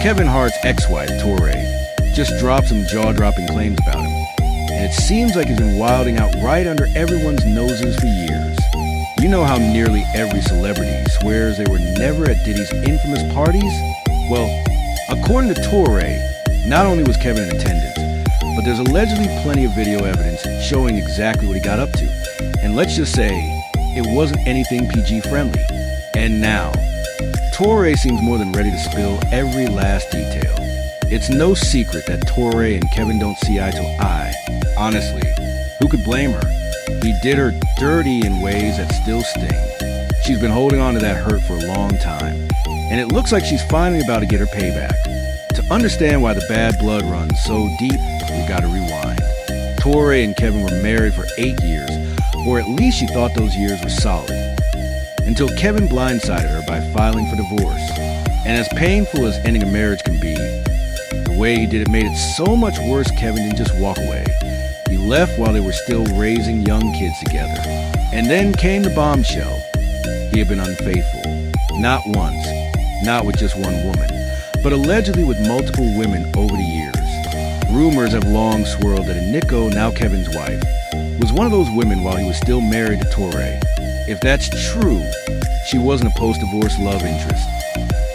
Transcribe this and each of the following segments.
Kevin Hart's ex-wife, Torrei, just dropped some jaw-dropping claims about him, and it seems like he's been wilding out right under everyone's noses for years. You know how nearly every celebrity swears they were never at Diddy's infamous parties? Well, according to Torrei, not only was Kevin in attendance, but there's allegedly plenty of video evidence showing exactly what he got up to. And let's just say, it wasn't anything PG-friendly. And now, Torrei seems more than ready to spill every last detail. It's no secret that Torrei and Kevin don't see eye to eye. Honestly, who could blame her? He did her dirty in ways that still sting. She's been holding on to that hurt for a long time, and it looks like she's finally about to get her payback. To understand why the bad blood runs so deep, we gotta rewind. Torrei and Kevin were married for 8 years, or at least she thought those years were solid, until Kevin blindsided her by filing for divorce. And as painful as ending a marriage can be, the way he did it made it so much worse. Kevin didn't just walk away. He left while they were still raising young kids together. And then came the bombshell. He had been unfaithful. Not once, not with just one woman, but allegedly with multiple women over the years. Rumors have long swirled that Nico, now Kevin's wife, was one of those women while he was still married to Torrei. If that's true, she wasn't a post-divorce love interest.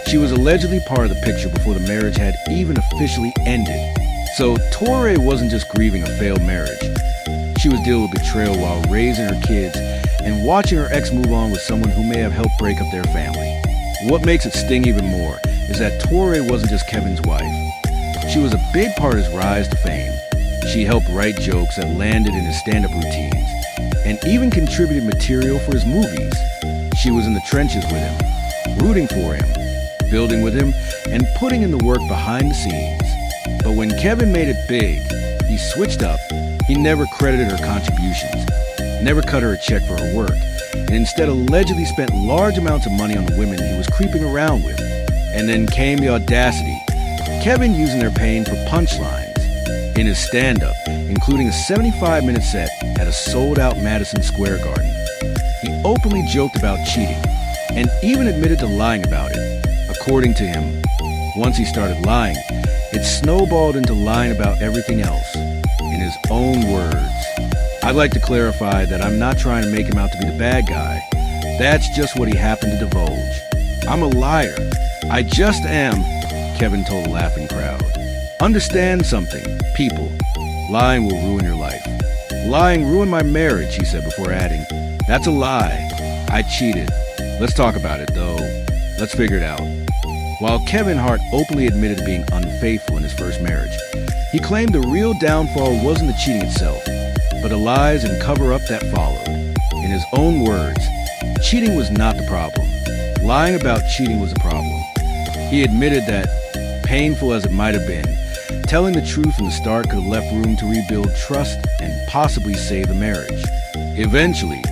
She was allegedly part of the picture before the marriage had even officially ended. So Torrei wasn't just grieving a failed marriage. She was dealing with betrayal while raising her kids and watching her ex move on with someone who may have helped break up their family. What makes it sting even more is that Torrei wasn't just Kevin's wife. She was a big part of his rise to fame. She helped write jokes that landed in his stand-up routines, and even contributed material for his movies. She was in the trenches with him, rooting for him, building with him, and putting in the work behind the scenes. But when Kevin made it big, he switched up. He never credited her contributions, never cut her a check for her work, and instead allegedly spent large amounts of money on the women he was creeping around with. And then came the audacity, Kevin using their pain for punchlines in his stand-up, including a 75-minute set at a sold-out Madison Square Garden. He openly joked about cheating, and even admitted to lying about it. According to him, once he started lying, it snowballed into lying about everything else, in his own words. I'd like to clarify that I'm not trying to make him out to be the bad guy. That's just what he happened to divulge. I'm a liar. I just am, Kevin told a laughing crowd. Understand something, people. Lying will ruin your life. Lying ruined my marriage, he said before adding, that's a lie. I cheated. Let's talk about it, though. Let's figure it out. While Kevin Hart openly admitted to being unfaithful in his first marriage, he claimed the real downfall wasn't the cheating itself, but the lies and cover-up that followed. In his own words, cheating was not the problem. Lying about cheating was the problem. He admitted that, painful as it might have been, telling the truth from the start could have left room to rebuild trust and possibly save the marriage. Eventually,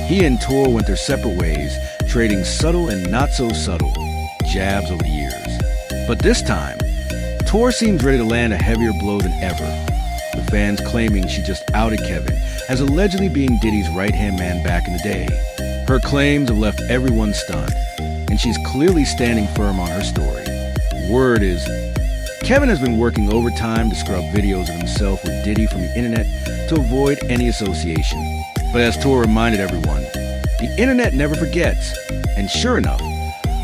he and Tor went their separate ways, trading subtle and not so subtle jabs over the years. But this time, Tor seems ready to land a heavier blow than ever, with fans claiming she just outed Kevin as allegedly being Diddy's right-hand man back in the day. Her claims have left everyone stunned, and she's clearly standing firm on her story. Word is, Kevin has been working overtime to scrub videos of himself with Diddy from the internet to avoid any association. But as Tor reminded everyone, the internet never forgets. And sure enough,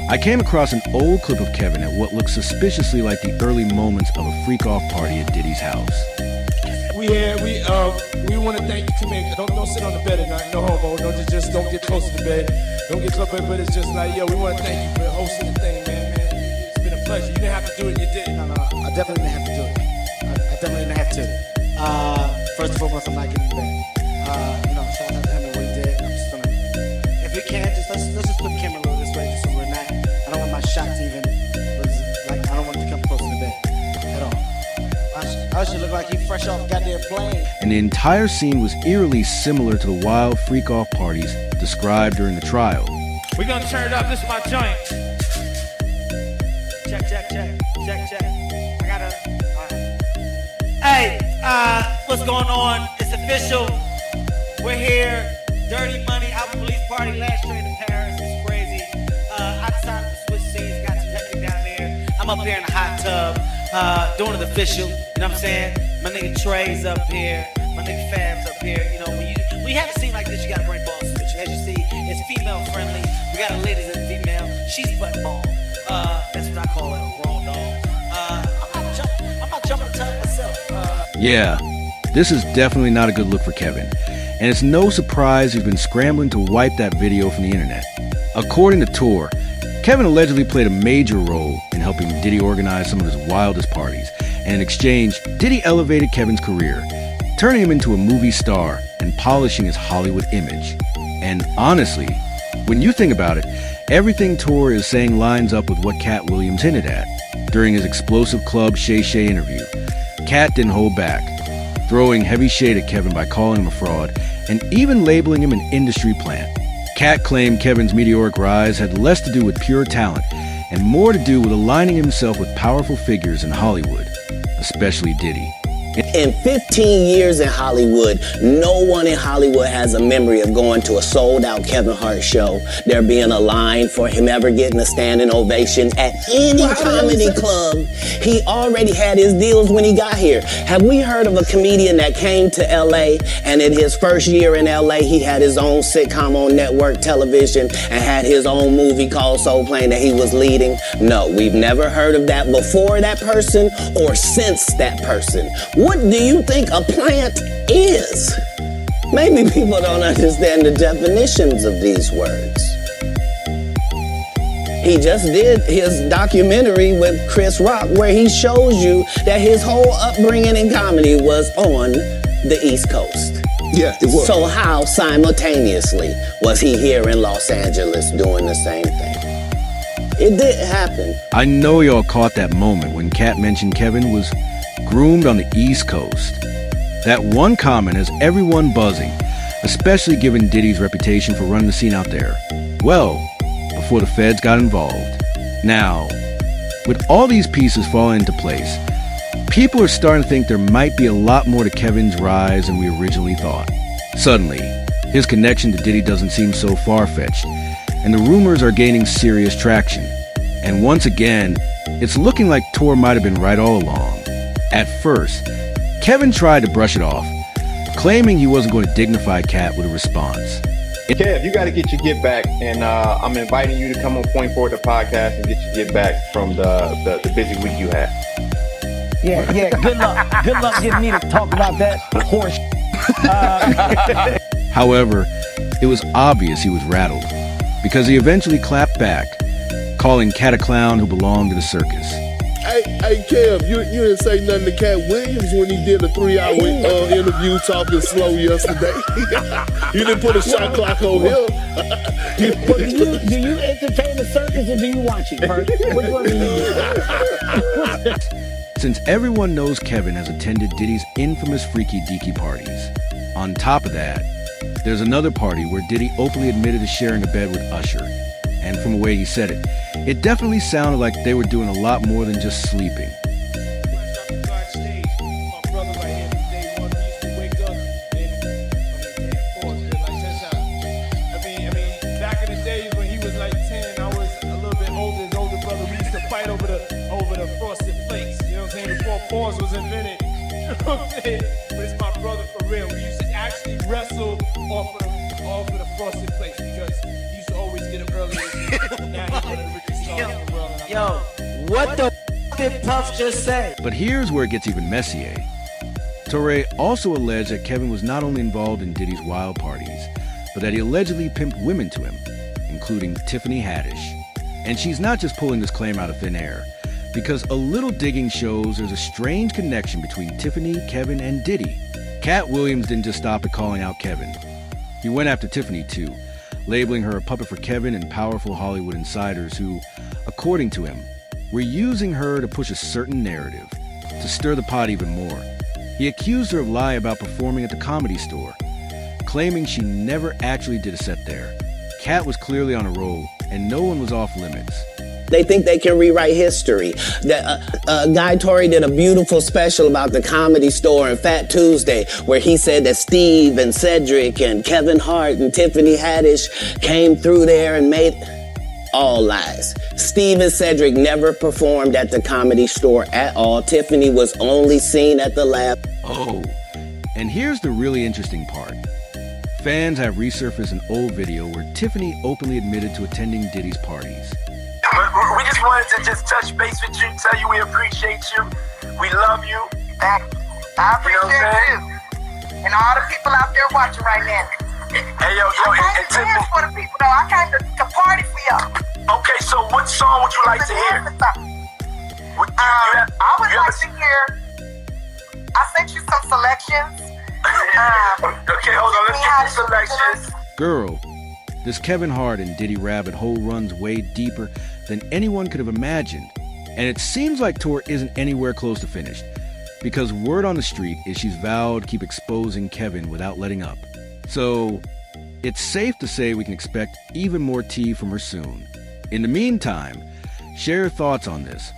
I came across an old clip of Kevin at what looks suspiciously like the early moments of a freak-off party at Diddy's house. We want to thank you. Come here. Don't sit on the bed at night. No homo. Don't get close to the bed. Don't get close to the bed. But it's just like, yo, we want to thank you for hosting the thing, man. It's been a pleasure. You didn't have to do it. You did. No, I definitely didn't have to do it. I definitely didn't have to. First and foremost, I'm not getting in bed. Shout out to him and what he did. I'm just gonna, if we can, let's just put the camera a little this way, just so we're not. I don't want my shot to even, I don't want it to come close to the bed at all. I should look like he fresh off goddamn plane. And the entire scene was eerily similar to the wild freak-off parties described during the trial. We're gonna turn it up. This is my joint. Check. I gotta. Hey, what's going on? It's official. We're here. Dirty Money album release party. Last train to Paris. It's crazy. I decided to switch scenes. Got some hectic down there. I'm up here in the hot tub, doing it official. You know what I'm saying? My nigga Trey's up here. My nigga Fab's up here. You know, when you have a scene like this, you gotta bring balls to it. As you see, it's female friendly. We got a ladies and female. She's butt ball. That's what I call it, a raw dog. I'm not jumping the tub myself. Yeah, this is definitely not a good look for Kevin. And it's no surprise he's been scrambling to wipe that video from the internet. According to Tor, Kevin allegedly played a major role in helping Diddy organize some of his wildest parties. And in exchange, Diddy elevated Kevin's career, turning him into a movie star and polishing his Hollywood image. And honestly, when you think about it, everything Tor is saying lines up with what Cat Williams hinted at during his explosive Club Shay Shay interview. Cat didn't hold back, throwing heavy shade at Kevin by calling him a fraud and even labeling him an industry plant. Cat claimed Kevin's meteoric rise had less to do with pure talent and more to do with aligning himself with powerful figures in Hollywood, especially Diddy. In 15 years in Hollywood, no one in Hollywood has a memory of going to a sold-out Kevin Hart show, there being a line for him ever getting a standing ovation at any comedy club. He already had his deals when he got here. Have we heard of a comedian that came to LA and in his first year in LA, he had his own sitcom on network television and had his own movie called Soul Plane that he was leading? No, we've never heard of that before that person or since that person. What do you think a plant is? Maybe people don't understand the definitions of these words. He just did his documentary with Chris Rock where he shows you that his whole upbringing in comedy was on the East Coast. Yeah, it was. So how simultaneously was he here in Los Angeles doing the same thing? It didn't happen. I know y'all caught that moment when Cat mentioned Kevin was groomed on the East Coast. That one comment has everyone buzzing, especially given Diddy's reputation for running the scene out there. Well, before the feds got involved. Now, with all these pieces falling into place, people are starting to think there might be a lot more to Kevin's rise than we originally thought. Suddenly, his connection to Diddy doesn't seem so far-fetched, and the rumors are gaining serious traction. And once again, it's looking like Tor might have been right all along. At first, Kevin tried to brush it off, claiming he wasn't going to dignify Cat with a response. Kev, you got to get your get back, and I'm inviting you to come on Point Forward the podcast and get your get back from the busy week you had. Yeah. Good luck getting me to talk about that horse. However, it was obvious he was rattled, because he eventually clapped back, calling Cat a clown who belonged to the circus. Hey, Kev, you didn't say nothing to Cat Williams when he did a 3-hour interview talking slow yesterday. You didn't put a shot clock on him. Do you entertain the circus or do you watch it, Bert? Which one do you do? Since everyone knows Kevin has attended Diddy's infamous Freaky Deaky parties, on top of that, there's another party where Diddy openly admitted to sharing a bed with Usher. And from the way he said it definitely sounded like they were doing a lot more than just sleeping. Back in the days when he was like 10, I was a little bit older. His older brother, we used to fight over the frosted flakes. You know what I'm saying? Before pause was invented. You know what I'm saying? But it's my brother for real. We used to actually wrestle off of the frosted flakes because he used to always get up early. Now he's one of the richest stars in the world. Yo, what the did Puff just say? But here's where it gets even messier. Torrei also alleged that Kevin was not only involved in Diddy's wild parties, but that he allegedly pimped women to him, including Tiffany Haddish. And she's not just pulling this claim out of thin air, because a little digging shows there's a strange connection between Tiffany, Kevin, and Diddy. Cat Williams didn't just stop at calling out Kevin. He went after Tiffany too, labeling her a puppet for Kevin and powerful Hollywood insiders who, according to him, were using her to push a certain narrative, to stir the pot even more. He accused her of lying about performing at the Comedy Store, claiming she never actually did a set there. Cat was clearly on a roll, and no one was off limits. They think they can rewrite history. Guy Torrei did a beautiful special about the Comedy Store and Fat Tuesday, where he said that Steve and Cedric and Kevin Hart and Tiffany Haddish came through there and made... All lies. Steve and Cedric never performed at the Comedy Store at all. Tiffany was only seen at the lab. Oh, and here's the really interesting part. Fans have resurfaced an old video where Tiffany openly admitted to attending Diddy's parties. We just wanted to just touch base with you, tell you we appreciate you, we love you. Thank you. I appreciate you. And all the people out there watching right now. Hey, yo, I came and to dance for the people, though. I came to party for y'all. Okay, so what song would you like to hear? I would like to hear. I sent you some selections. Okay, hold on, let's get the selections. Girl, this Kevin Hart and Diddy rabbit hole runs way deeper than anyone could have imagined. And it seems like Tor isn't anywhere close to finished, because word on the street is she's vowed to keep exposing Kevin without letting up. So it's safe to say we can expect even more tea from her soon. In the meantime, share your thoughts on this,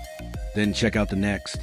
then check out the next